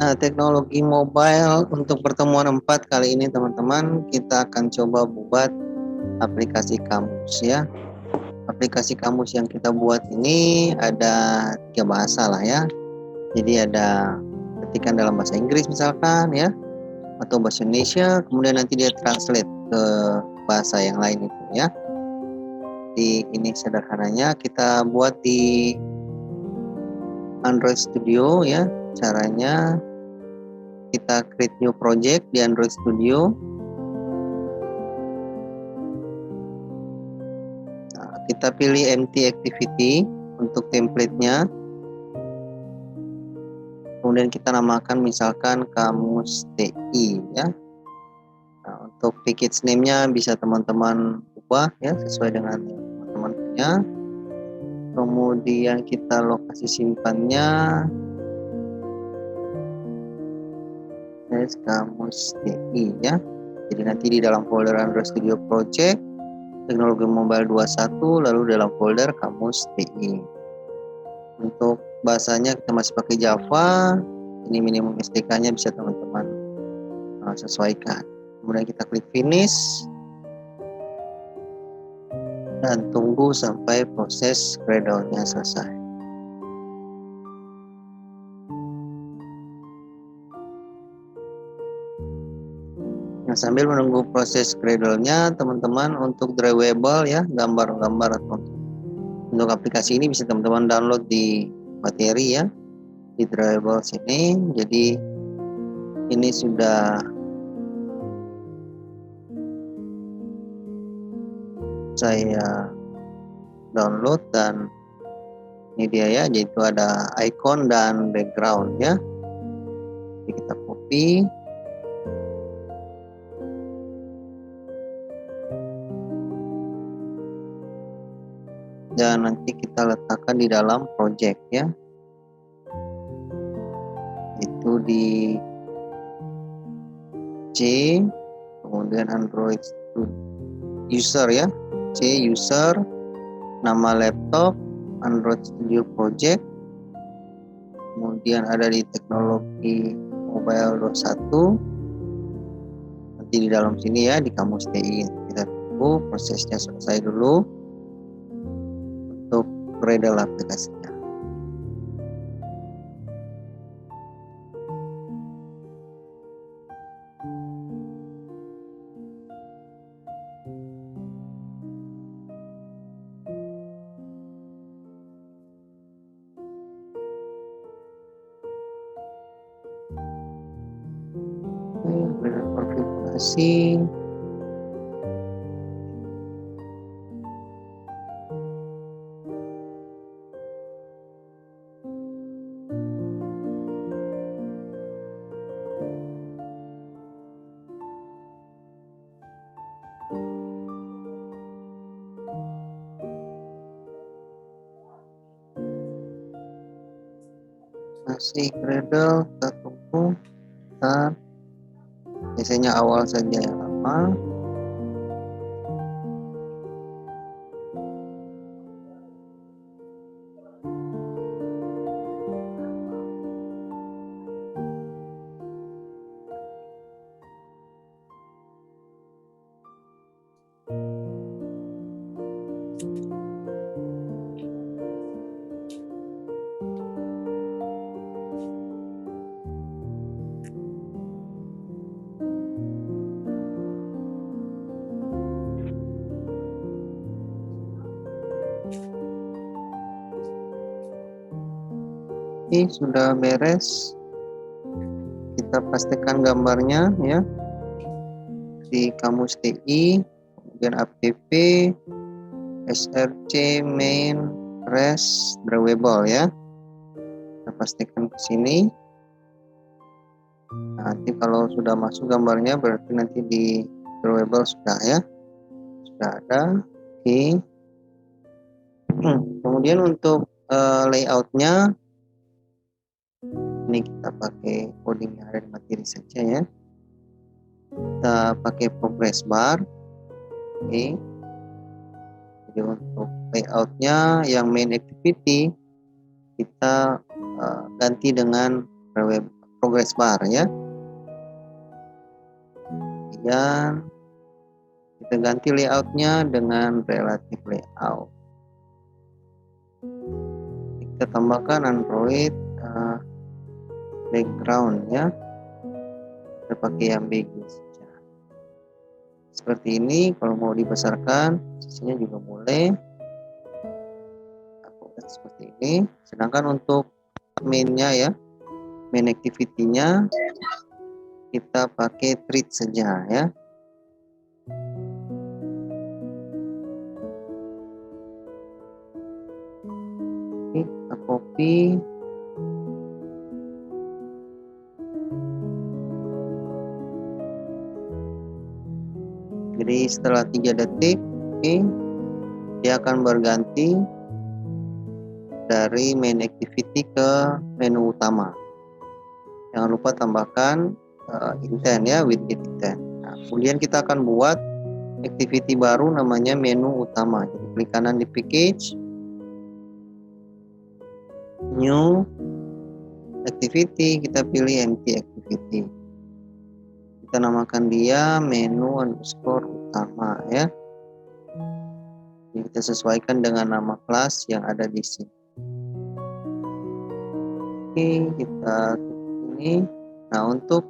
Nah, teknologi mobile untuk pertemuan 4 kali ini teman-teman, kita akan coba buat aplikasi kamus ya. Aplikasi kamus yang kita buat ini ada 3 bahasa lah ya. Jadi ada ketikan dalam bahasa Inggris misalkan ya, atau bahasa Indonesia, kemudian nanti dia translate ke bahasa yang lain itu ya. Di ini sederhananya kita buat di Android Studio ya. Caranya kita create new project di Android Studio. Nah, kita pilih empty activity untuk template-nya. Kemudian kita namakan misalkan kamus TI ya. Nah, untuk package name-nya bisa teman-teman ubah ya sesuai dengan teman-teman punya. Kemudian kita lokasi simpannya kamus TI ya. Jadi nanti di dalam folder Android Studio Project teknologi mobile 21, lalu dalam folder kamus TI. Untuk bahasanya kita masih pakai Java. Ini minimum SDK-nya bisa teman-teman sesuaikan. Kemudian kita klik finish dan tunggu sampai proses Gradle-nya selesai. Nah, sambil menunggu proses Gradle-nya, teman-teman untuk drawable ya, gambar-gambar atau untuk aplikasi ini bisa teman-teman download di materi ya, di drawable sini. Jadi ini sudah saya download dan ini dia ya, yaitu ada icon dan background ya. Jadi kita copy dan nanti kita letakkan di dalam project ya, itu di C, kemudian Android user ya, C user, nama laptop Android Studio Project, kemudian ada di teknologi mobile 21, nanti di dalam sini ya di kamus TI. Kita tunggu prosesnya selesai dulu untuk Gradle aplikasinya. Konfigurasi. Masih Gradle, kita tunggu. Kita biasanya awal saja yang lama. Ini sudah beres. Kita pastikan gambarnya ya di kamus TI, kemudian app, src, main, res, drawable ya. Kita pastikan ke sini. Nanti kalau sudah masuk gambarnya berarti nanti di drawable sudah ya, sudah ada. Oke. Kemudian untuk layoutnya ini kita pakai coding yang ada di materi saja ya. Kita pakai progress bar. Oke. Jadi untuk layoutnya yang main activity kita ganti dengan progress bar ya. Kemudian kita ganti layoutnya dengan relative layout. Kita tambahkan Android background ya. Kita pakai yang begini saja. Seperti ini. Kalau mau dibesarkan, sisinya juga boleh. Aku seperti ini. Sedangkan untuk mainnya ya, main activity-nya kita pakai treat saja ya. Oke, kita copy. Jadi setelah 3 detik, dia akan berganti dari main activity ke menu utama. Jangan lupa tambahkan intent ya, widget intent. Nah, kemudian kita akan buat activity baru namanya menu utama. Jadi klik kanan di package, new activity, kita pilih empty activity. Kita namakan dia menu underscore utama ya. Jadi kita sesuaikan dengan nama kelas yang ada di sini. Oke, kita ini. Nah, untuk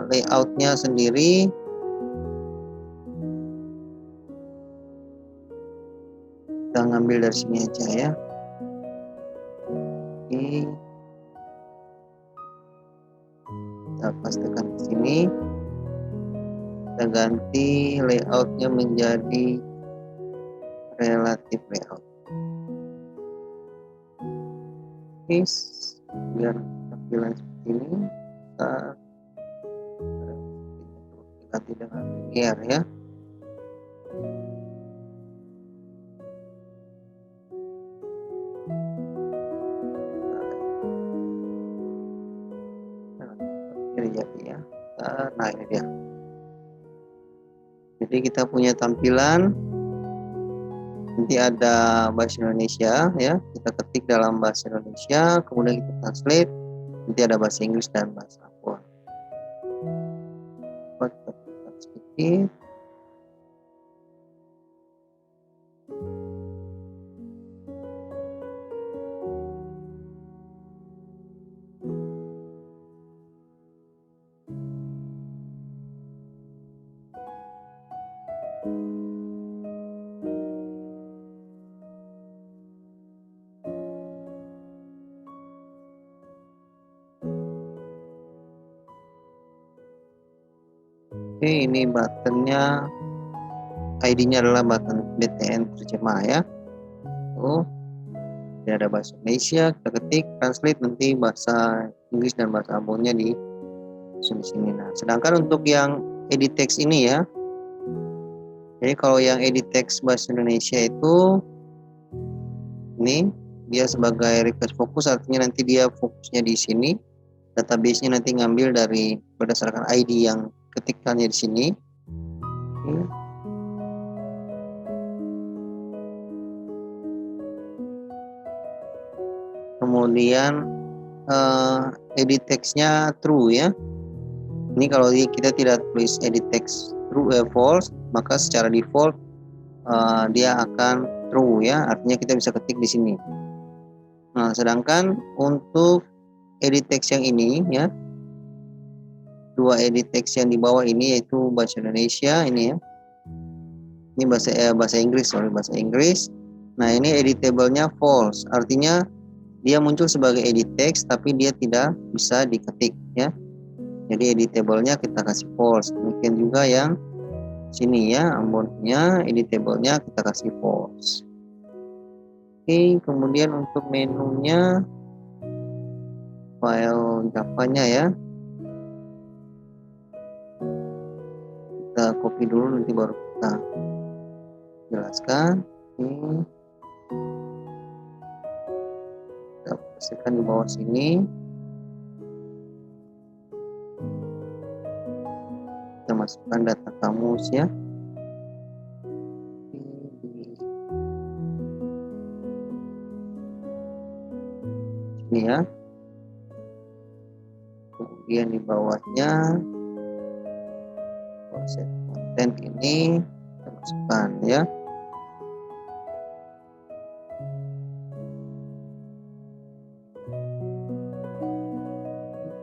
layoutnya sendiri kita ngambil dari sini aja ya. Oke, kita pastikan di sini. Kita ganti layoutnya menjadi relative layout. Oke, biar tampilan seperti ini, kita ganti dengan linear ya. Ini jadi ya. Nah, ini dia. Jadi kita punya tampilan. Nanti ada bahasa Indonesia ya, kita ketik dalam bahasa Indonesia, kemudian kita translate, nanti ada bahasa Inggris dan bahasa Arab. Kita tekan sedikit. Oke, ini buttonnya, ID-nya adalah button BTN terjemah ya. Ini ada bahasa Indonesia, kita ketik, translate, nanti bahasa Inggris dan bahasa Ambonnya di sini. Nah, sedangkan untuk yang edit text ini ya, jadi kalau yang edit text bahasa Indonesia itu ini dia sebagai request fokus, artinya nanti dia fokusnya di sini, database-nya nanti ngambil dari berdasarkan ID yang ketikkannya di sini. Kemudian edit text-nya true ya. Ini kalau kita tidak tulis edit text true false, maka secara default dia akan true ya, artinya kita bisa ketik di sini. Nah, sedangkan untuk edit text yang ini ya, dua edit text yang di bawah ini yaitu bahasa Indonesia ini ya. Ini bahasa Inggris, bahasa Inggris. Nah, ini editable-nya false, artinya dia muncul sebagai edit text tapi dia tidak bisa diketik ya. Jadi editable-nya kita kasih false. Demikian juga yang sini ya, Ambonnya editable-nya kita kasih false. Oke, kemudian untuk menunya file Java-nya ya, kita copy dulu, nanti baru kita jelaskan. Oke, kita pastikan di bawah sini. Kita masukkan data kamus ya. Ini ya. kemudian di bawahnya proses konten ini kita masukkan ya.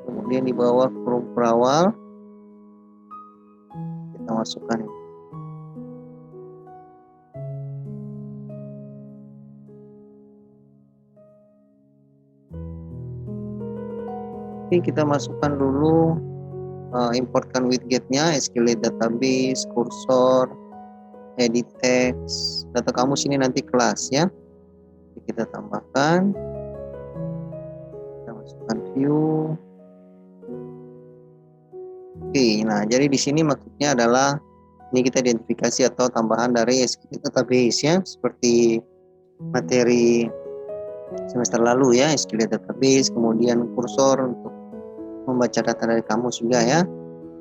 Kemudian di bawah huruf berawal kita masukkan ini. Oke, kita masukkan dulu importkan widgetnya, SQLite database, kursor, edit text, data kamus ini nanti kelas ya. Kita tambahkan, kita masukkan view. Oke, nah jadi di sini maksudnya adalah ini kita identifikasi atau tambahan dari SQLite database ya, seperti materi semester lalu ya, SQLite database, kemudian kursor untuk membaca data dari kamus juga ya.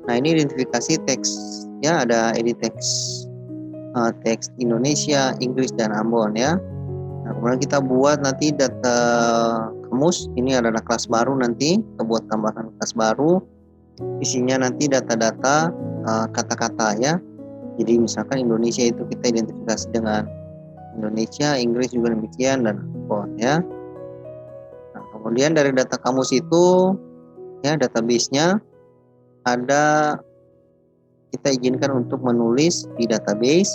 Nah ini identifikasi teks ya, ada edit teks, teks Indonesia, Inggris dan Ambon ya. Nah kemudian kita buat nanti data kamus, ini adalah kelas baru, nanti kita buat tambahan kelas baru, isinya nanti data-data kata-kata ya. Jadi misalkan Indonesia itu kita identifikasi dengan Indonesia, Inggris juga demikian, dan Ambon ya. Nah kemudian dari data kamus itu ya, database-nya ada, kita izinkan untuk menulis di database,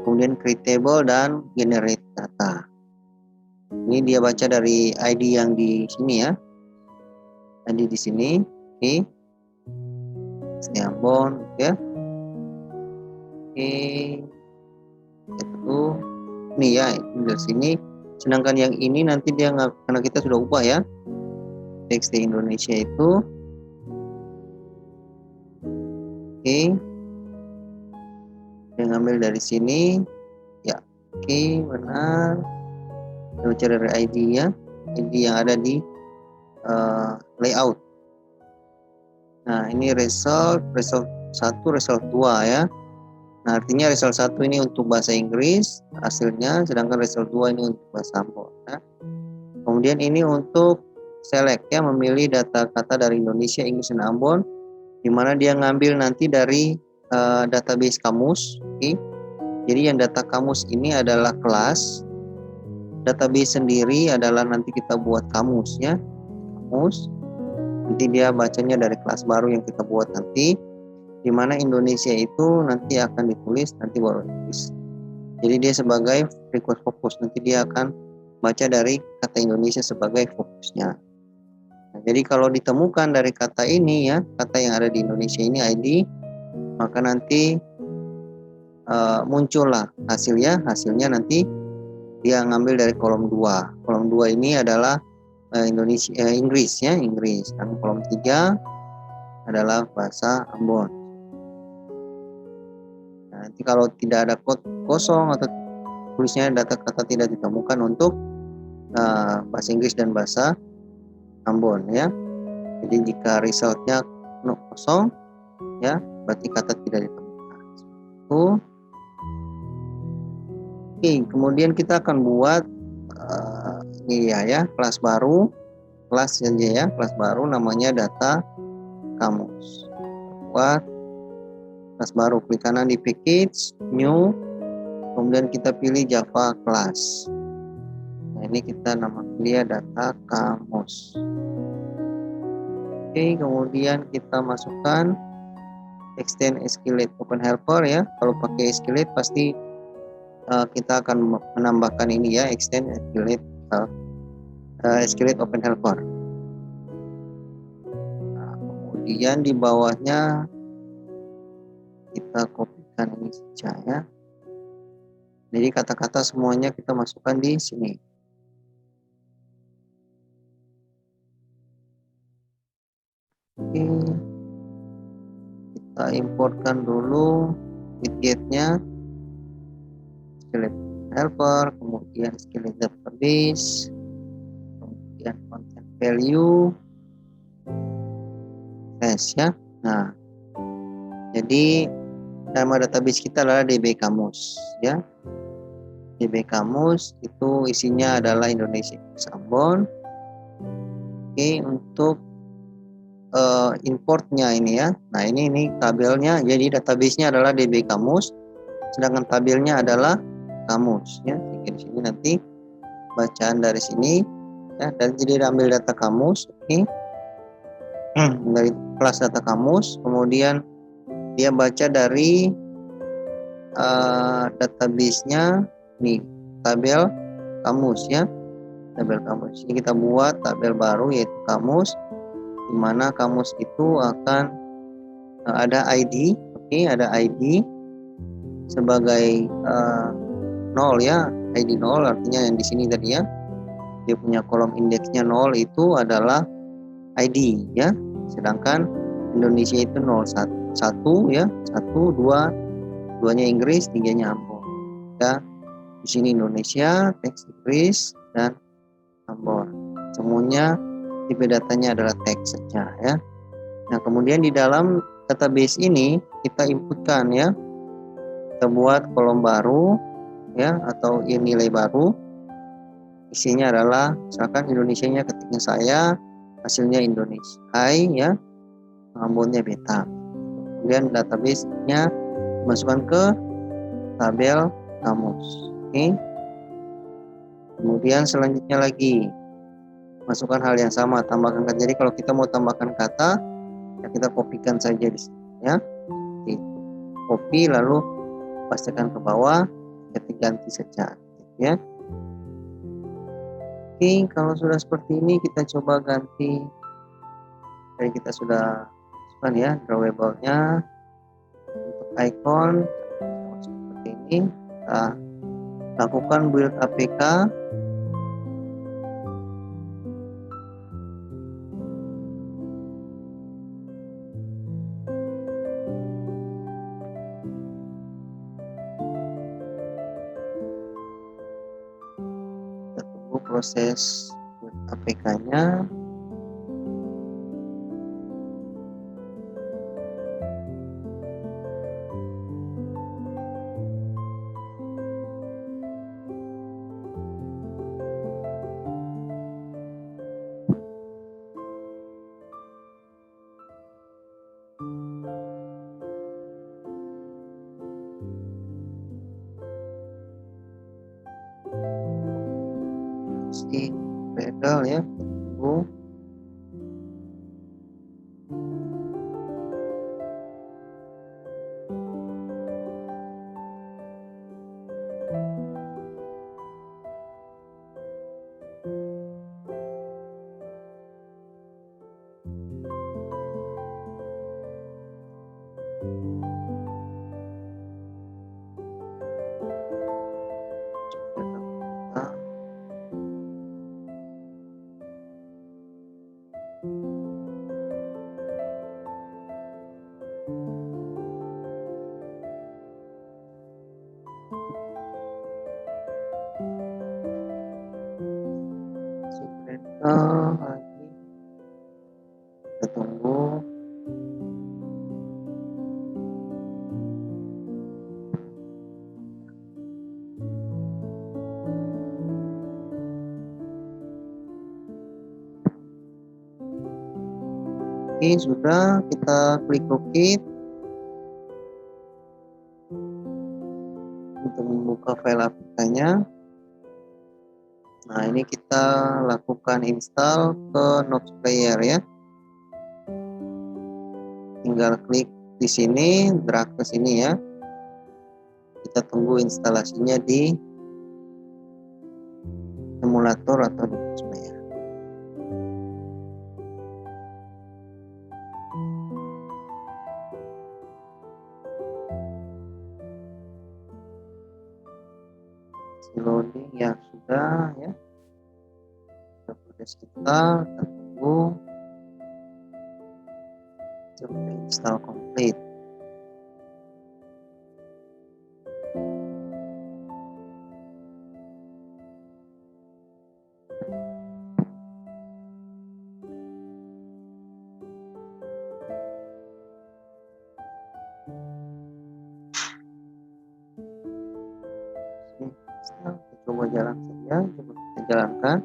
kemudian create table dan generate data. Ini dia baca dari ID yang di sini ya, ID di sini, oke, Ambon ya, oke, itu ini ya, ini dari sini. Sedangkan yang ini nanti dia nggak, karena kita sudah ubah ya, teks di Indonesia itu, oke, dia ngambil dari sini ya, oke, benar. Kita baca dari ID ya, ID yang ada di layout. Nah ini result 1, result 2 ya. Nah artinya result 1 ini untuk bahasa Inggris hasilnya, sedangkan result 2 ini untuk bahasa Ambon ya. Kemudian ini untuk select ya, memilih data kata dari Indonesia, Inggris dan Ambon, di mana dia ngambil nanti dari database kamus. Okay. Jadi yang data kamus ini adalah kelas, database sendiri adalah nanti kita buat kamus ya, kamus. Nanti dia bacanya dari kelas baru yang kita buat nanti, di mana Indonesia itu nanti akan ditulis nanti baru Inggris. Jadi dia sebagai request fokus, nanti dia akan baca dari kata Indonesia sebagai fokusnya. Nah, jadi kalau ditemukan dari kata ini ya, kata yang ada di Indonesia ini ID, maka nanti muncullah hasilnya nanti dia ngambil dari kolom 2. Kolom 2 ini adalah Indonesia, Inggris ya, Inggris. Dan kolom 3 adalah bahasa Ambon. Nah, nanti kalau tidak ada kosong atau tulisnya data kata tidak ditemukan untuk bahasa Inggris dan bahasa Ambon ya. Jadi jika resultnya kosong ya, berarti kata tidak ditemukan. Oke, kemudian kita akan buat ini ya, kelas baru, kelas saja ya, kelas baru namanya data kamus. Buat kelas baru, klik kanan di package, new, kemudian kita pilih Java class. Nah ini kita namakan dia data kamus. Oke, kemudian kita masukkan extend SQLite Open Helper ya. Kalau pakai SQLite pasti kita akan menambahkan ini ya, extend SQLite Open Helper. Nah, kemudian di bawahnya kita kopikan ini saja ya. Jadi kata-kata semuanya kita masukkan di sini. Oke, kita importkan dulu widgetnya, SQLite Helper, kemudian SQLite Database, kemudian content value, ya. Nah, jadi nama database kita adalah DB Kamus ya. DB Kamus itu isinya adalah Indonesia Ambon. Oke, untuk importnya ini ya. Nah ini tabelnya, jadi database-nya adalah DB Kamus, sedangkan tabelnya adalah kamus ya. Jadi di sini nanti bacaan dari sini ya, dan jadi ambil data kamus, oke. Dari kelas data kamus, kemudian dia baca dari database-nya nih, tabel kamus ya, tabel kamus. Ini kita buat tabel baru yaitu kamus, di mana kamus itu akan ada ID, oke, ada ID sebagai 0 ya, ID 0 artinya yang di sini tadi ya, dia punya kolom indeksnya 0 itu adalah ID ya, sedangkan Indonesia itu 0, 1 ya, 1, 2, 2-nya Inggris, 3-nya Ambon ya. Di sini Indonesia, teks Inggris dan Ambon, semuanya tipe datanya adalah teks saja ya. Nah kemudian di dalam database ini kita inputkan ya, kita buat kolom baru ya, atau nilai baru, isinya adalah misalkan Indonesianya ketiknya saya, hasilnya Indonesia I ya, Ambonnya beta. Kemudian database-nya masukkan ke tabel kamus, oke. Kemudian selanjutnya lagi masukkan hal yang sama, tambahkan kata. Jadi kalau kita mau tambahkan kata ya kita kopikan saja di sini ya, copy lalu pastikan ke bawah, ketik ganti saja ya. Oke, kalau sudah seperti ini kita coba ganti. Jadi kita sudah masukkan ya drawable-nya untuk icon seperti ini. Kita lakukan build APK. Kita tunggu proses build APK-nya. Pedal ya, tunggu. Lagi kita tunggu. Oke, sudah, kita klik OK untuk membuka file APK-nya. Nah, ini kita lakukan install ke Notes Player ya. Tinggal klik di sini, drag ke sini ya. Kita tunggu instalasinya di emulator atau di Notes Player. Loading ya, sudah ya. Proses kita tunggu sampai install complete. Kita coba jalan saja, coba kita jalankan.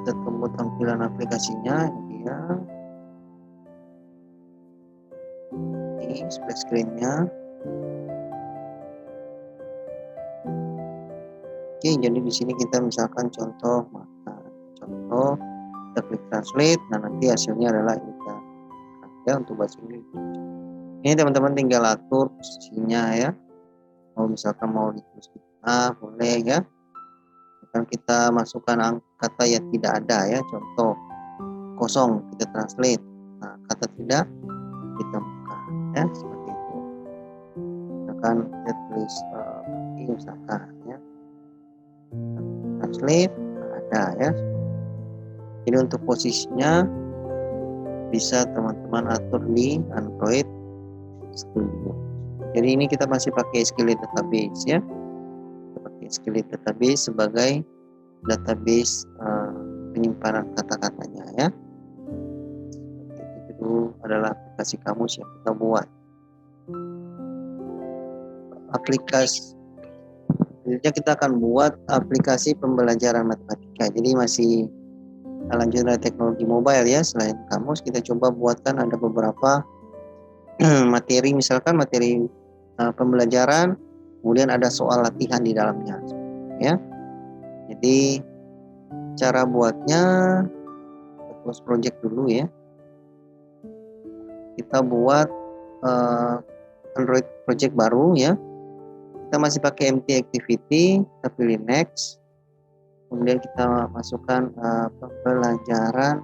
Kita tunggu tampilan aplikasinya. Ini splash screen-nya. Oke, jadi di sini kita misalkan contoh kita klik translate. Nah, nanti hasilnya adalah kita ya untuk bahasa Inggris. Ini teman-teman tinggal atur posisinya ya. Misalkan mau ditulis di tengah boleh ya. Misalkan kita masukkan kata yang tidak ada ya, contoh kosong kita translate. Nah, kata tidak kita buka ya, seperti itu. Misalkan kita tulis misalkan ya translate, ada ya. Jadi untuk posisinya bisa teman-teman atur di Android Studio. Jadi ini kita masih pakai SQLite database ya. Kita pakai SQLite database sebagai database penyimpanan kata-katanya ya. Itu adalah aplikasi kamus yang kita buat. Aplikasi selanjutnya kita akan buat aplikasi pembelajaran matematika. Jadi masih lanjut dari teknologi mobile ya. Selain kamus kita coba buatkan ada beberapa materi, misalkan materi pembelajaran, kemudian ada soal latihan di dalamnya ya. Jadi cara buatnya close project dulu ya. Kita buat Android project baru ya. Kita masih pakai empty activity, kita pilih next. Kemudian kita masukkan pembelajaran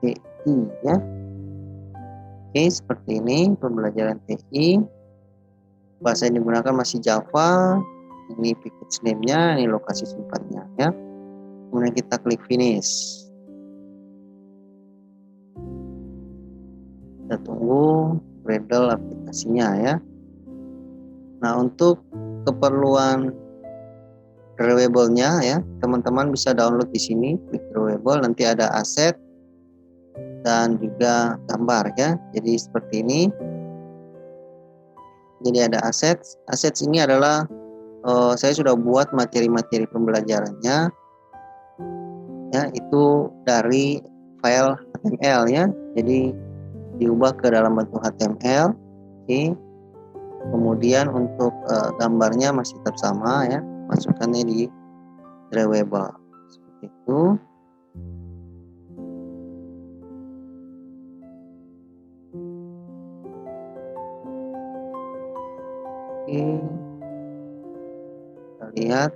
TI ya. Oke, seperti ini pembelajaran TI. Bahasa yang digunakan masih Java. Ini package name-nya, ini lokasi simpannya ya. Kemudian kita klik finish. Kita tunggu Gradle aplikasinya ya. Nah, untuk keperluan drawable-nya ya, teman-teman bisa download di sini, klik drawable, nanti ada aset dan juga gambar ya. Jadi seperti ini. Jadi ada assets. Assets ini adalah saya sudah buat materi-materi pembelajarannya ya, itu dari file HTML ya. Jadi diubah ke dalam bentuk HTML. Oke. Kemudian untuk gambarnya masih tetap sama ya, masukkannya di drawable seperti itu. Oke, kita lihat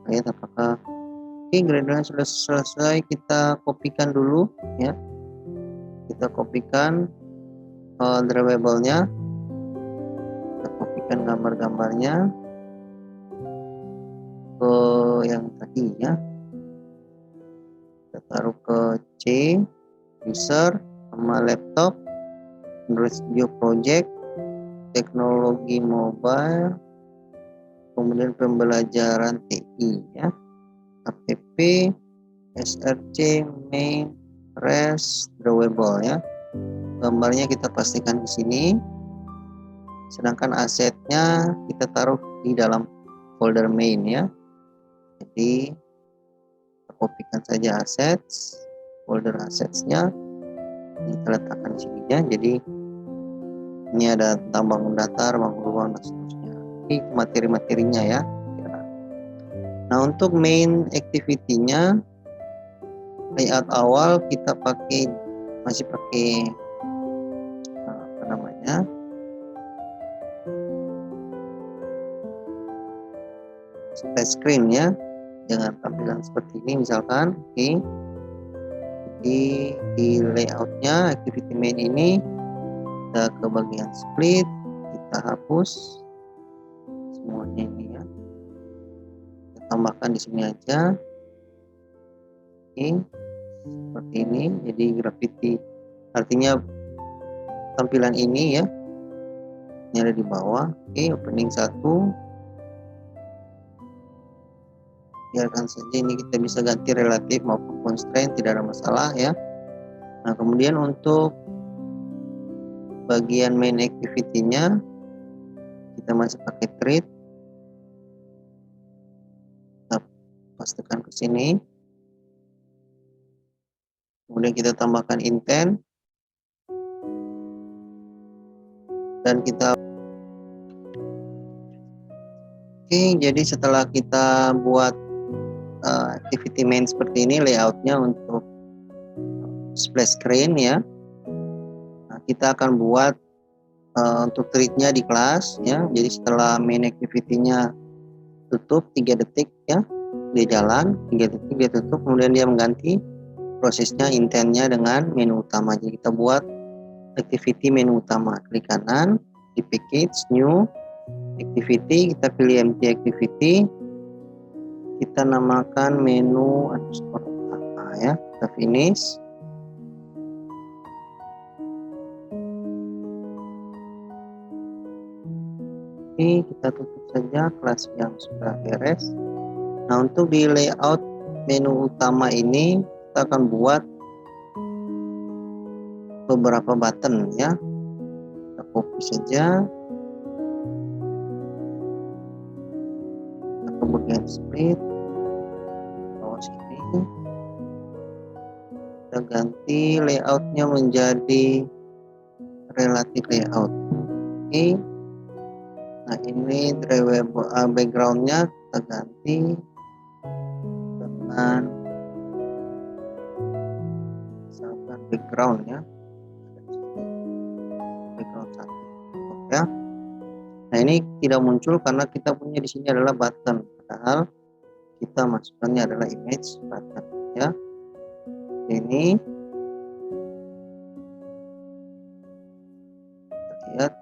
lihat apakah gradenya sudah selesai. Kita kopikan dulu ya, kita kopikan drawable-nya, kita kopikan gambar-gambarnya ke yang tadi ya, kita taruh ke C user sama laptop, Android Studio Project, teknologi mobile, kemudian pembelajaran TI ya, app, src, main, res, drawable ya. Gambarnya kita pastikan di sini. Sedangkan asetnya kita taruh di dalam folder main ya. Jadi kita kopikan saja assets, folder assetsnya kita letakkan di sini ya. Jadi ini ada tentang bangun datar, bangun ruang dan seterusnya. Ini materi-materinya ya. Nah, untuk main activity-nya layout awal kita masih pakai apa namanya? Splash screen ya. Dengan tampilan seperti ini misalkan. Oke. Jadi di layoutnya activity main ini kita ke bagian split, kita hapus semuanya ini ya. Kita tambahkan di sini aja. Oke, seperti ini. Jadi graffiti artinya tampilan ini ya. Ini ada di bawah. Oke, opening 1. Biarkan saja ini, kita bisa ganti relatif maupun constraint, tidak ada masalah ya. Nah, kemudian untuk bagian main activity-nya kita masih pakai treat. Kita pastikan ke sini. Kemudian kita tambahkan intent. Dan kita oke, jadi setelah kita buat activity main seperti ini, layoutnya untuk splash screen ya. Nah, kita akan buat untuk treatnya di kelas ya. Jadi setelah main activity-nya tutup 3 detik ya, dia jalan 3 detik, dia tutup, kemudian dia mengganti prosesnya intentnya dengan menu utama. Jadi kita buat activity menu utama, klik kanan di package new activity, kita pilih empty activity, kita namakan menu underscore utama ya, kita finish. Oke, kita tutup saja kelas yang sudah beres. Nah, untuk di layout menu utama ini kita akan buat beberapa button ya. Kita copy saja, kita kemudian split bawah sini, kita ganti layoutnya menjadi relative layout. Oke, nah ini backgroundnya kita ganti dengan misalkan background ya, background 1 ya. Nah, ini tidak muncul karena kita punya di sini adalah button, padahal kita masukkannya adalah image button ya. Ini kita lihat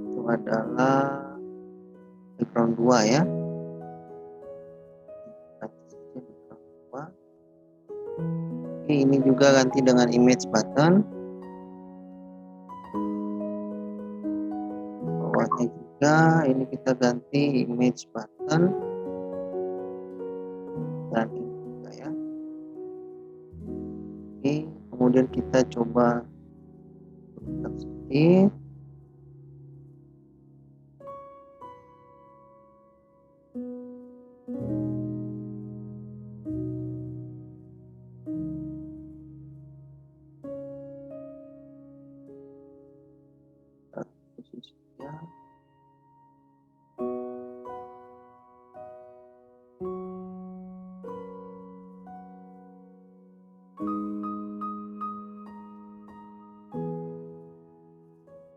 itu adalah background 2 ya. Oke, ini juga ganti dengan image button. Bawahnya juga ini kita ganti image button. Dan ini juga ya. Oke, kemudian kita coba sedikit. Posisinya.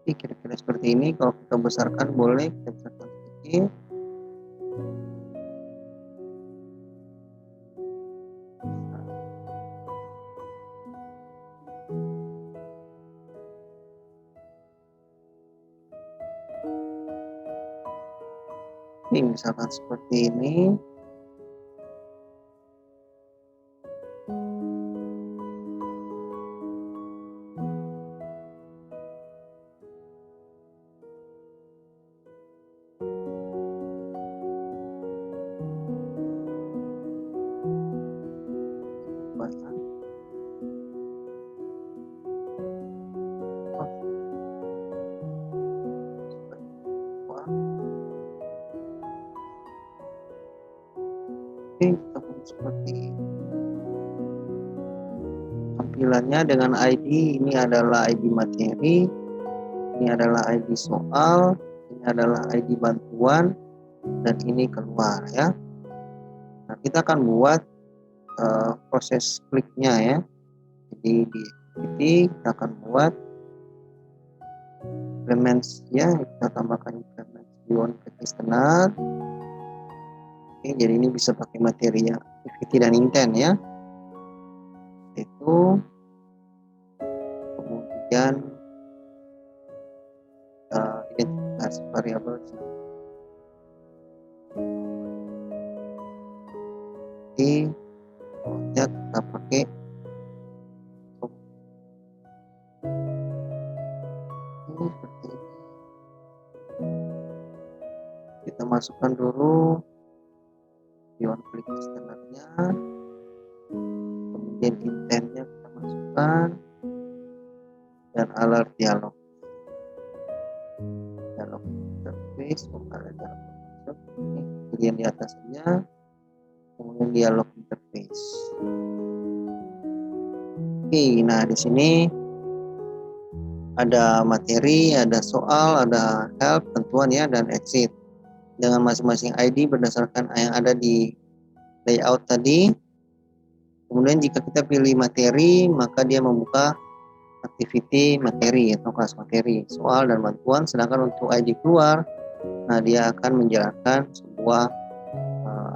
Oke, kira-kira seperti ini. Kalau kita besarkan boleh, kita besarkan sedikit. Ini misalkan seperti ini. Oke, kita buat seperti ini. Tampilannya dengan ID, ini adalah ID materi, ini adalah ID soal, ini adalah ID bantuan, dan ini keluar ya. Nah, kita akan buat proses kliknya ya. Jadi di activity kita akan buat implements ya, kita tambahkan implements beyond listener. Oke, jadi ini bisa pakai materi ya, activity dan intent ya. Itu kemudian identifikasi variabel jadi pokoknya kita pakai ini seperti ini. Kita masukkan dulu beyond click listener-nya, kemudian intentnya alert dialog. Dialog interface, ada dialog masuk. Ini pilihan di atas saja. Kemudian dialog interface. Oke, nah di sini ada materi, ada soal, ada help, tentuan ya, dan exit dengan masing-masing ID berdasarkan yang ada di layout tadi. Kemudian jika kita pilih materi, maka dia membuka activity materi atau kelas materi, soal dan bantuan. Sedangkan untuk ID keluar, nah dia akan menjalankan sebuah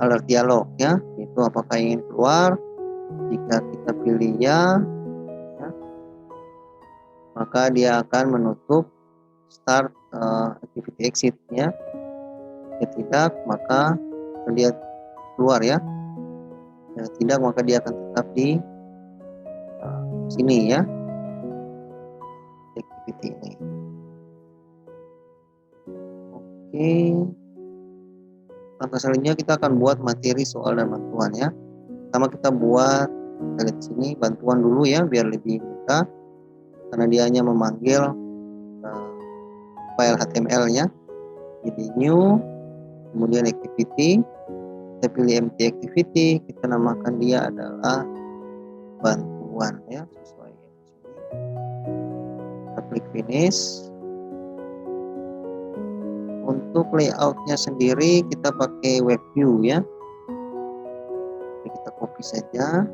alert dialog ya, itu apakah ingin keluar. Jika kita pilih ya, maka dia akan menutup start activity exit ya. Jika tidak, maka dia keluar ya. Jika tidak, maka dia akan tetap di sini ya, activity ini. Oke, langkah selanjutnya kita akan buat materi soal dan bantuan ya. Pertama kita buat, kita lihat sini bantuan dulu ya, biar lebih mudah karena dia hanya memanggil file HTML nya. Jadi new, kemudian activity, kita pilih empty activity, kita namakan dia adalah bantuan ya, sesuai di sini. Kita klik finish. Untuk layoutnya sendiri kita pakai web view ya. Jadi kita copy saja.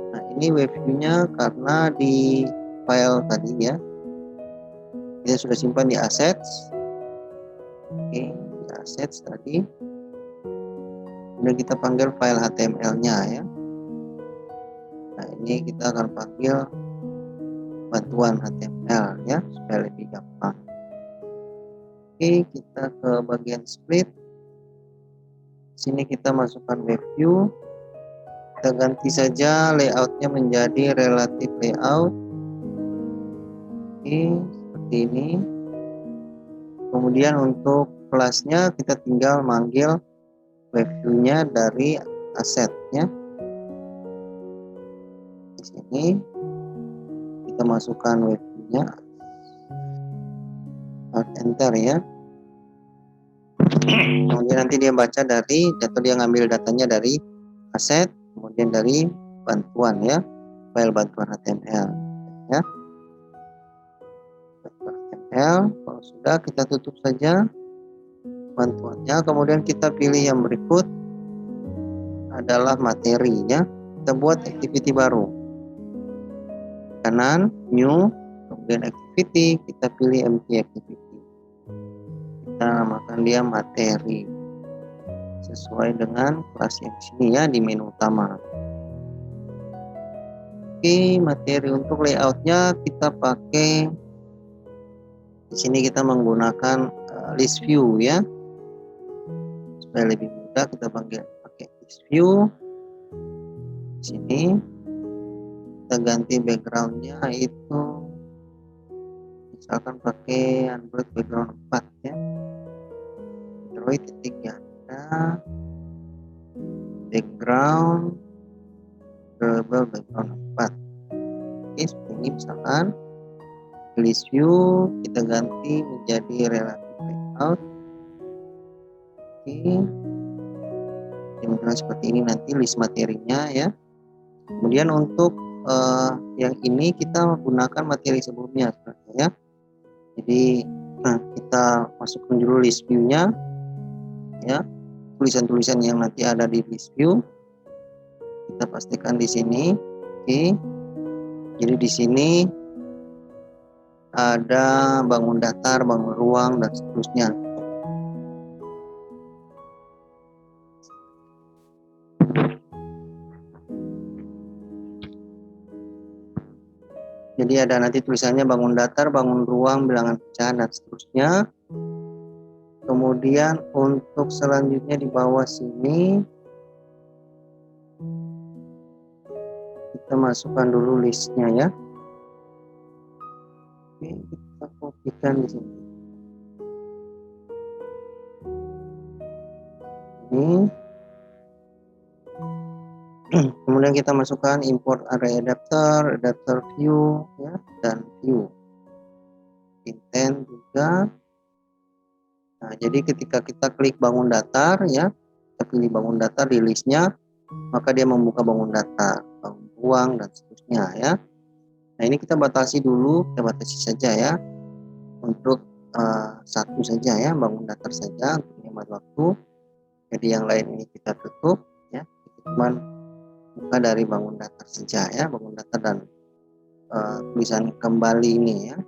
Nah ini web view-nya karena di file tadi ya, kita sudah simpan di assets. Oke, di assets tadi. Kemudian kita panggil file HTML-nya ya. Nah ini kita akan panggil bantuan HTML ya, supaya lebih gampang. Oke, kita ke bagian split. Sini kita masukkan web view. Kita ganti saja layoutnya menjadi relative layout. Oke, seperti ini. Kemudian untuk kelasnya kita tinggal manggil web view-nya dari asetnya. Di sini kita masukkan web view-nya, Alt Enter ya. Kemudian nanti dia baca dari, atau dia ngambil datanya dari aset, kemudian dari bantuan ya, file bantuan HTML ya. Bantuan HTML, kalau sudah kita tutup saja bantuannya. Kemudian kita pilih yang berikut adalah materinya. Kita buat activity baru, kanan new, kemudian activity, kita pilih empty activity, kita namakan dia materi sesuai dengan kelas yang di sini ya, di menu utama. Oke, materi untuk layoutnya kita pakai di sini, kita menggunakan list view ya, supaya lebih mudah. Kita pakai list view. Di sini kita ganti backgroundnya, itu misalkan pakai Android background 4 ya, Android titik ganda background global background 4. Oke, seperti ini. Misalkan list view kita ganti menjadi relative layout. Oke, kemudian seperti ini nanti list materinya ya. Kemudian untuk yang ini kita menggunakan materi sebelumnya ya. Jadi kita masukkan dulu list view-nya ya, tulisan-tulisan yang nanti ada di list view kita pastikan di sini. Oke, jadi di sini ada bangun datar, bangun ruang, dan seterusnya. Jadi ada nanti tulisannya bangun datar, bangun ruang, bilangan pecahan, dan seterusnya. Kemudian untuk selanjutnya di bawah sini kita masukkan dulu listnya ya. Oke, kita kopikan di sini. Ini Kemudian kita masukkan import array adapter, adapter view ya, dan view intent juga. Nah, jadi ketika kita klik bangun datar ya, kita pilih bangun datar di listnya, maka dia membuka bangun datar, bangun ruang dan seterusnya ya. Nah, ini kita batasi dulu, kita batasi saja ya untuk satu saja ya, bangun datar saja untuk hemat waktu. Jadi yang lain ini kita tutup ya, kita cuma buka dari bangun datar saja ya, bangun datar dan tulisan kembali ini ya,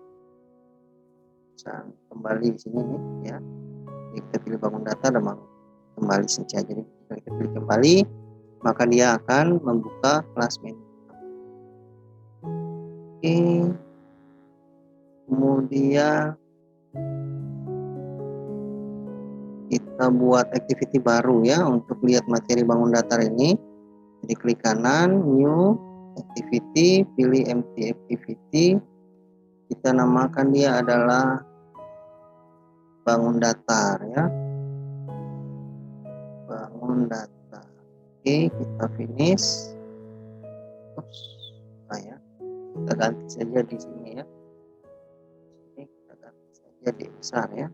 tulisan kembali di sini nih ya. Jadi kita pilih bangun datar dan bangun kembali saja. Jadi kita pilih kembali, maka dia akan membuka kelas menu. Oke, kemudian kita buat activity baru ya untuk lihat materi bangun datar ini. Jadi klik kanan, new activity, pilih empty activity. Kita namakan dia adalah bangun datar ya, bangun datar. Oke, kita finish. Ya, kita ganti saja di sini ya. Ini kita ganti saja di besar ya.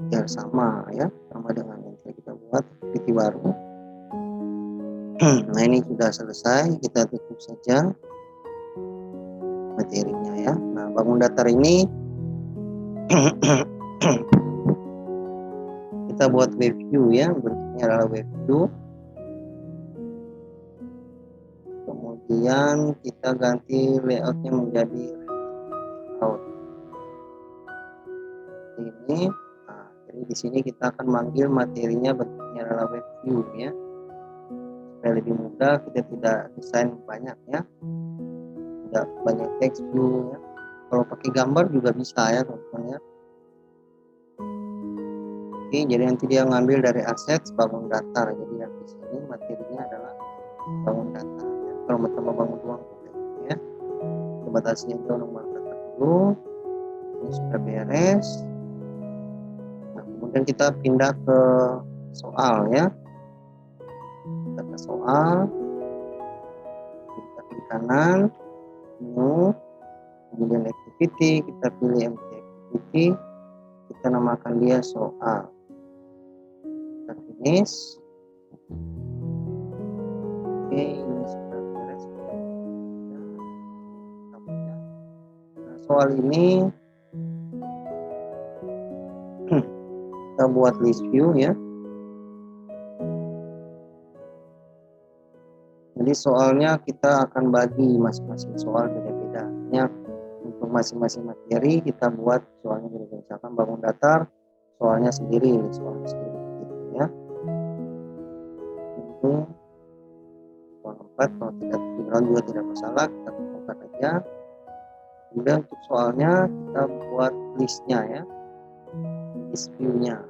Biar sama ya, sama dengan yang kita buat activity baru. Nah, ini sudah selesai, kita tutup saja materinya ya. Nah, bangun datar ini kita buat web view ya, bentuknya adalah web view. Kemudian kita ganti layoutnya menjadi layout ini. Nah, jadi di sini kita akan manggil materinya bentuknya adalah web view ya, supaya lebih mudah, kita tidak desain banyak ya, tidak banyak text view ya. Kalau pakai gambar juga bisa ya teman-teman ya. Oke, jadi nanti dia ngambil dari aset bangun datar. Jadi yang di sini materinya adalah bangun datar ya. Kalau mau tambah bangun ruang ya, kita batasi aja nomor datar dulu. Ini sudah beres. Nah, kemudian kita pindah ke soal ya. Kita ke soal, kita klik kanan, new, kemudian activity, kita pilih empty activity, kita namakan dia soal. Kita finish. Oke, ini sudah beres. Nah, soal ini kita buat list view ya. Jadi soalnya kita akan bagi masing-masing soal beda-beda. Untuk masing-masing materi kita buat soalnya beda-beda. Misalkan bangun datar, soalnya sendiri gitu ya. Ini soal 4, kalau tidak background juga tidak masalah, kita buka aja. Kemudian untuk soalnya kita buat listnya ya, list view-nya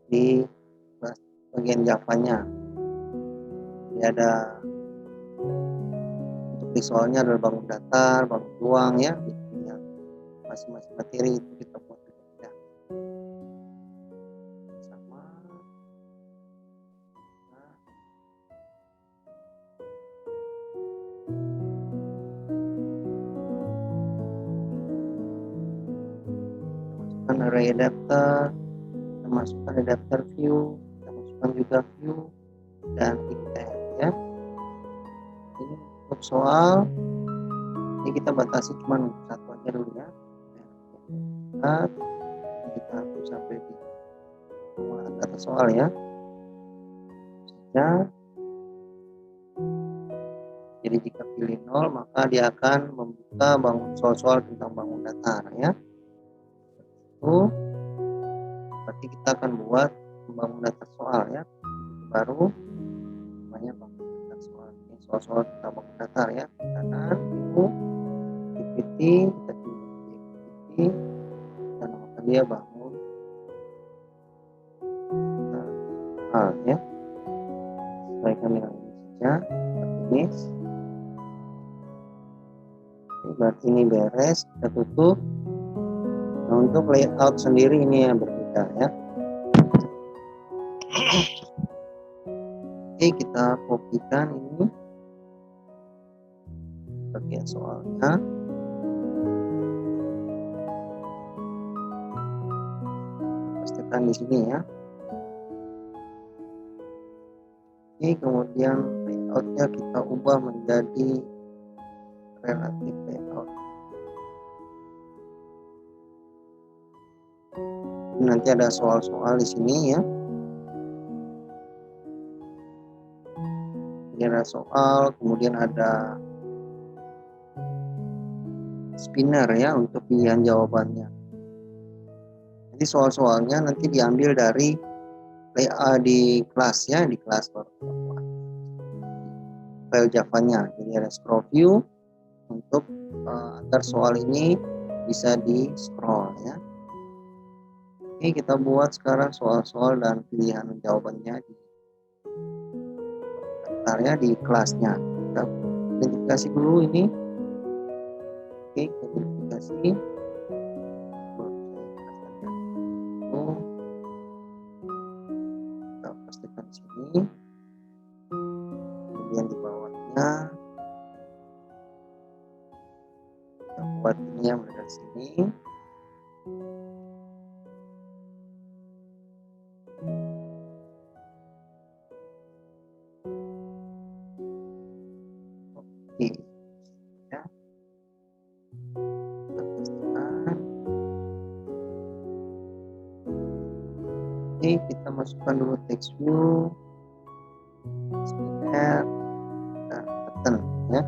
di bagian Java-nya. Jadi ada untuk visualnya adalah bangun datar, bangun ruang ya, yang masing-masing materi itu kita buat berbeda. Sama. Masukkan array adapter, kita masukkan adapter view, kita masukkan juga view dan intent ya. Ini untuk soal ini kita batasi cuma untuk satu aja dulu ya. Kita hapus sampai di data soal ya. Jadi jika pilih 0 maka dia akan membuka bangun soal-soal tentang bangun datar ya. Itu berarti kita akan buat bangun datar soal ya, baru namanya bangun datar soal. Ini soal-soal tentang bangun datar ya. Kanan itu activity, kita pilih activity dan maka dia bangun datar ya. Sesuaikan dengan ini saja. Finish. Berarti ini beres, kita tutup. Nah, untuk layout sendiri ini yang berbeda ya. Oke, kita kopikan ini bagian soalnya. Pastikan di sini ya. Oke, kemudian layoutnya kita ubah menjadi relatif layout. Nanti ada soal-soal di sini ya. Ini ada soal, kemudian ada spinner ya untuk pilihan jawabannya. Jadi soal-soalnya nanti diambil dari di kelas ya, di kelas file Java-nya. Jadi ada scroll view untuk agar soal ini bisa di scroll ya. Oke, kita buat sekarang soal-soal dan pilihan jawabannya di daftarnya di kelasnya. Kita identifikasi dulu ini. Oke, identifikasi. Kita pastikan di sini. Kemudian di bawahnya kita buat ini yang dari sini. Oke. Ya. Kita pastikan. Oke, kita masukkan dulu text view, spinner, dan button ya.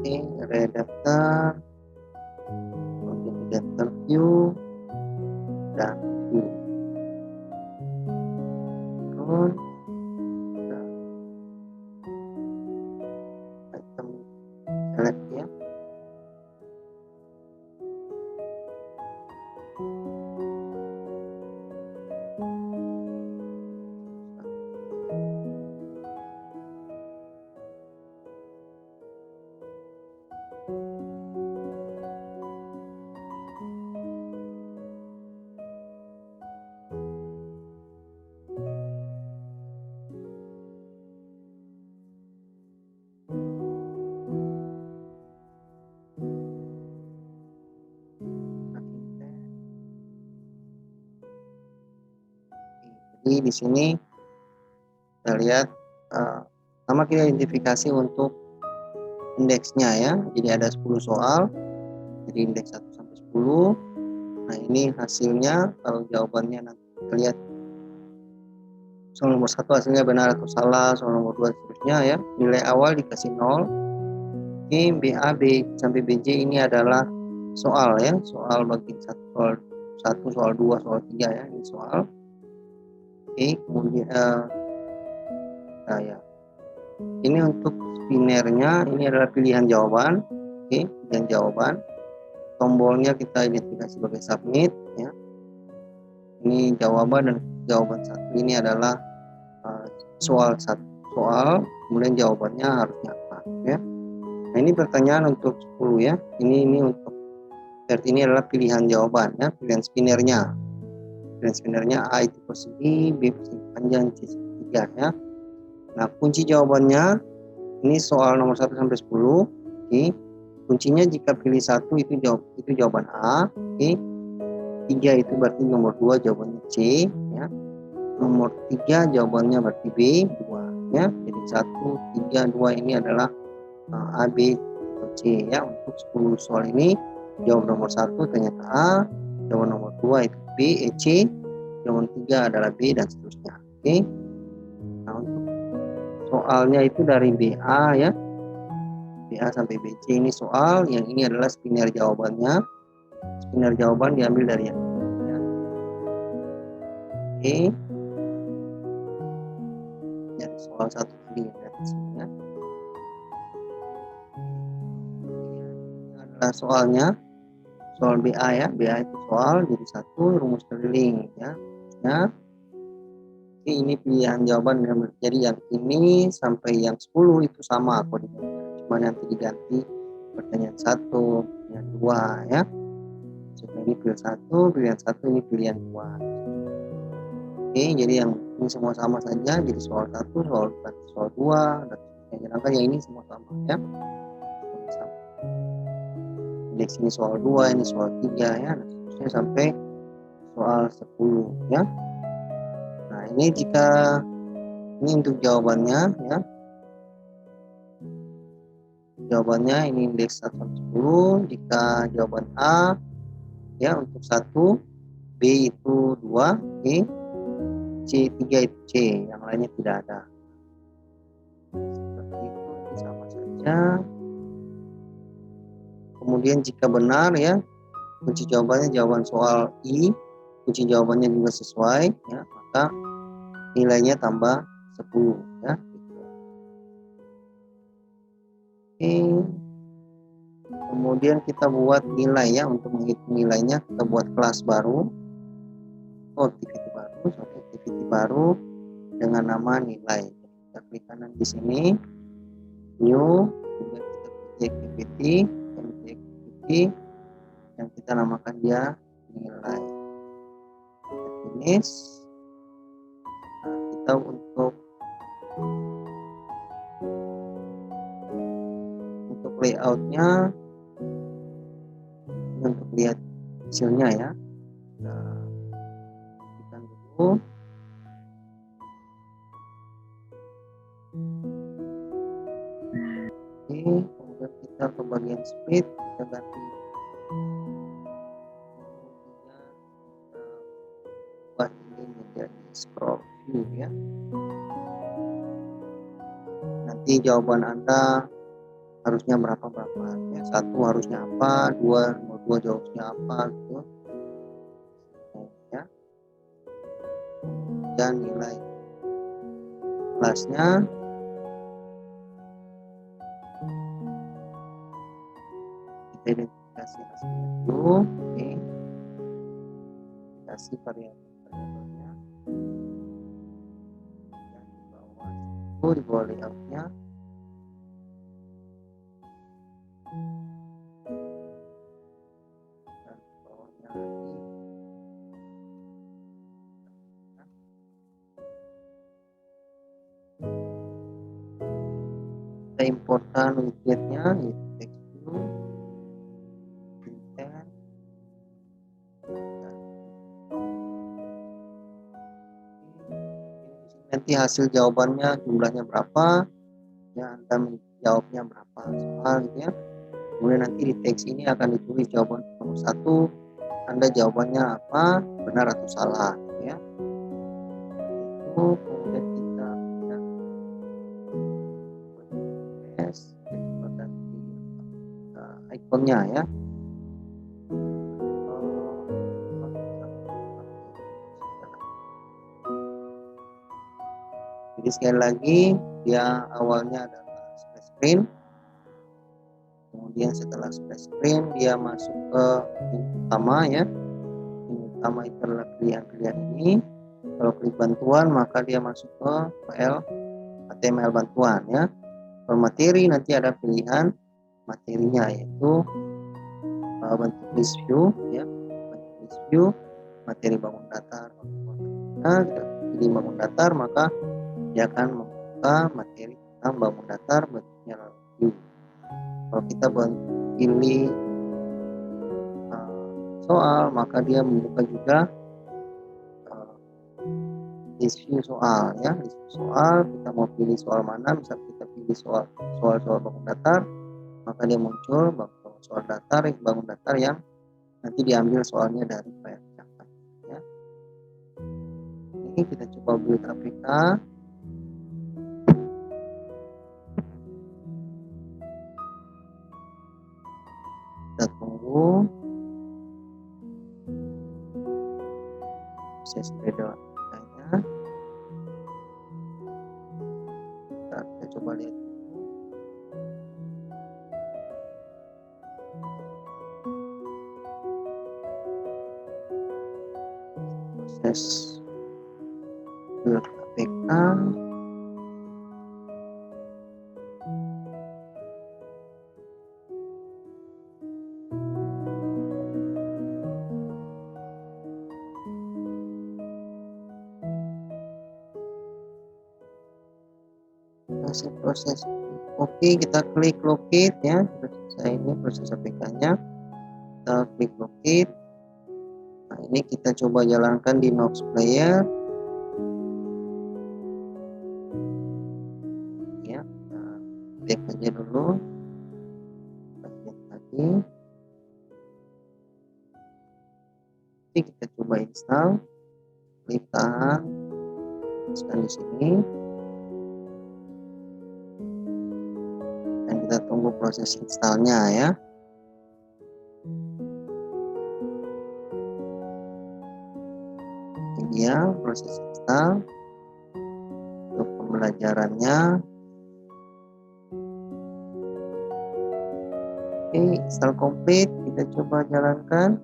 Oke, redaftar, kemudian redaftar view dan view. Terus item select ya. Jadi di sini kita lihat sama kita identifikasi untuk indeksnya ya. Jadi ada 10 soal. Jadi indeks 1 sampai 10. Nah, ini hasilnya kalau jawabannya nanti kita lihat soal nomor 1 hasilnya benar atau salah, soal nomor 2 seterusnya ya. Nilai awal dikasih 0. Oke, BA, B sampai BJ ini adalah soal ya, soal bagian 1, soal 2, soal 3 ya, ini soal. Oke, kemudian nah ya. Ini untuk spinnernya, ini adalah pilihan jawaban. Oke, pilihan jawaban. Tombolnya kita identifikasi sebagai submit ya. Ini jawaban, dan jawaban satu ini adalah soal satu soal, kemudian jawabannya harus nyata ya. Nah, ini pertanyaan untuk 10 ya. Ini untuk berarti ini adalah pilihan jawaban ya, pilihan spinnernya. Pilihan spinnernya A itu persegi, B persegi panjang, C segitiga ya. Nah, kunci jawabannya ini soal nomor 1 sampai 10. Oke. Kuncinya jika pilih 1 itu jawaban A. Oke. 3 itu berarti nomor 2 jawabannya C ya. Nomor 3 jawabannya berarti B 2 ya. Jadi 1, 3, 2 ini adalah A, B, atau C ya. Untuk 10 soal ini jawab nomor 1 ternyata A, jawab nomor 2 itu B, C, jawab 3 adalah B, dan seterusnya. Oke. Nah, untuk soalnya itu dari BA ya. BA sampai BC ini soal, yang ini adalah spinner jawabannya. Spinner jawaban diambil dari yang ini ya. Oke. Dari soal 1 tadi dari sini ya. Ini adalah soalnya. Soal BA ya, BA itu soal, jadi 1 rumus keliling ya. Ya. Oke, ini pilihan jawaban, jadi yang ini sampai yang 10 itu sama kodenya, cuma nanti diganti pertanyaan 1, pertanyaan 2 ya. Ini pilihan satu ini pilihan 2. Oke, jadi yang ini semua sama saja, jadi soal 1, soal 2, dan sedangkan yang ini semua sama ya. Sama. Indeks ini soal 2, ini soal 3 ya, nah, seterusnya sampai soal 10 ya. Nah, ini jika ini untuk jawabannya ya. Jawabannya ini indeks 1 sampai 10. Jika jawaban A ya untuk 1, B itu 2, B, C 3 itu C, yang lainnya tidak ada. Seperti itu sama saja. Kemudian jika benar ya, kunci jawabannya jawaban soal I, kunci jawabannya juga sesuai ya, maka nilainya tambah 10 ya. Oke. Kemudian kita buat nilai ya, untuk menghitung nilainya kita buat kelas baru, activity baru dengan nama nilai. Kita klik kanan di sini, new, kemudian kita pilih activity, yang kita namakan dia nilai. Kita finish. Nah, kita untuk layoutnya, untuk lihat hasilnya ya, kita klikkan dulu. Oke, kemudian kita ke bagian split, kita ganti buat ini menjadi scroll view ya. Nanti jawaban Anda harusnya berapa ya, 1 harusnya apa, 2 jawabnya apa gitu ya. Dan nilai kelasnya kita identifikasi hasilnya dulu. Oke, identifikasi variabelnya dan di bawah layoutnya dan di bawahnya lagi kita importkan widgetnya, yaitu text view, intent, nanti hasil jawabannya jumlahnya berapa ya, Anda menjawabnya berapa soal gitu ya. Kemudian nanti di teks ini akan ditulis jawaban nomor 1, Anda jawabannya apa, benar atau salah gitu ya. Itu kemudian kita ganti ikonnya ya. Jadi sekali lagi dia awalnya adalah splash screen, kemudian setelah splash screen dia masuk ke menu utama ya. Menu utama itu adalah pilihan-pilihan ini. Kalau klik bantuan maka dia masuk ke file HTML bantuan ya. Kalau materi nanti ada pilihan materinya, yaitu bentuk list view ya, bentuk list view, materi bangun datar. Nah, kita pilih bangun datar maka dia akan membuka materi tentang bangun datar bentuknya view. Kalau kita pilih soal maka dia membuka juga list view soal ya. List view soal, kita mau pilih soal mana, misal kita pilih soal bangun datar, maka dia muncul soal datar, bangun datar yang nanti diambil soalnya dari file ya. Ini kita coba build APK. Kita tunggu proses beda APK-nya. Kita coba lihat proses build APK. hasil proses. Oke, kita klik locate ya. Sudah selesai ini proses APK-nya. Kita klik locate. Nah, ini kita coba jalankan di Nox Player. Ya, kita cek aja dulu. Kita cek lagi. Oke, kita coba install. Klik tahan. Tekan di sini. Dan kita tunggu proses installnya ya. Ini dia proses install untuk pembelajarannya. Oke, install komplit. Kita coba jalankan.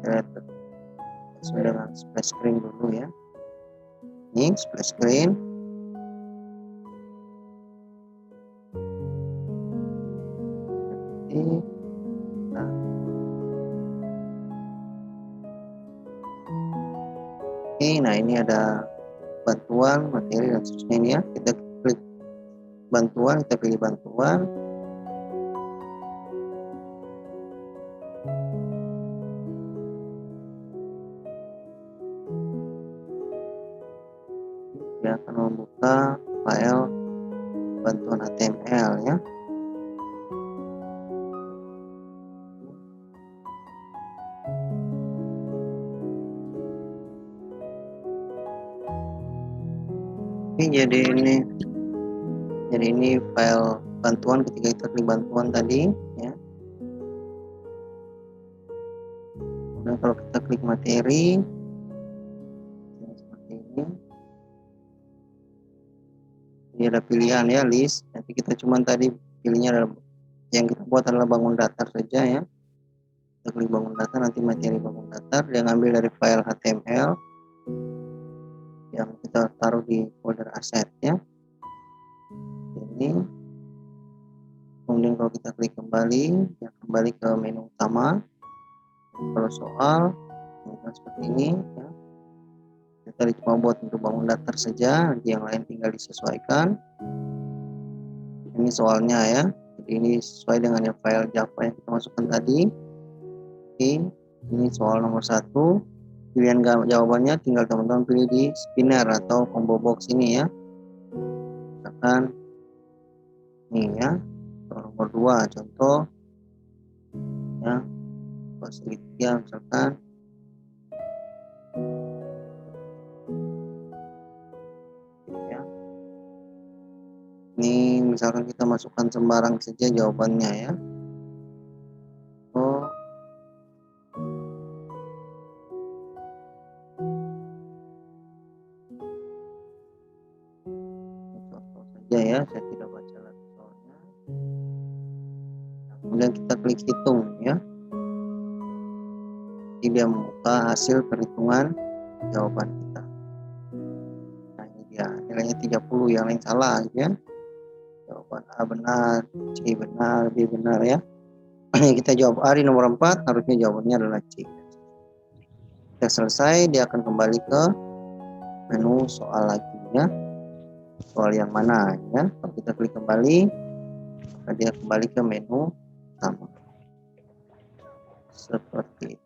Kita lihat sesuai dengan splash screen dulu ya. Ini splash screen. Oke, nah ini ada bantuan materi dan seterusnya ini ya. Kita klik bantuan, kita pilih bantuan. Dia akan membuka file bantuan HTML ya. Oke, jadi ini file bantuan ketika kita klik bantuan tadi ya. Kemudian kalau kita klik materi seperti ini, ini ada pilihan ya, list. Nanti kita cuman tadi pilihnya adalah yang kita buat adalah bangun datar saja ya. Kita klik bangun datar, nanti materi bangun datar dia ngambil dari file HTML yang kita taruh di folder aset ya. Ini kemudian kalau kita klik kembali ya, kembali ke menu utama. Kalau soal seperti ini ya, kita cuma buat untuk bangun datar saja, nanti yang lain tinggal disesuaikan. Ini soalnya ya, jadi ini sesuai dengan yang file Java yang kita masukkan tadi. Oke, ini soal nomor 1. Pilihan jawabannya tinggal teman-teman pilih di spinner atau combo box ini ya. Misalkan ini ya, nomor 2 contoh ya, segitiga misalkan. Ya. Ini misalkan kita masukkan sembarang saja jawabannya ya. Oh, contoh saja ya, saya tidak baca lagi soalnya. Kemudian kita klik hitung ya. Jadi dia membuka hasil perhitungan jawaban kita. Nah ini dia, nilainya 30, yang lain salah ya. Jawaban A benar, C benar, B benar ya. Kita jawab A di nomor 4, harusnya jawabannya adalah C. Kita selesai, dia akan kembali ke menu soal lagi ya. Soal yang mana ya. Kalau kita klik kembali, maka dia kembali ke menu utama. Seperti itu.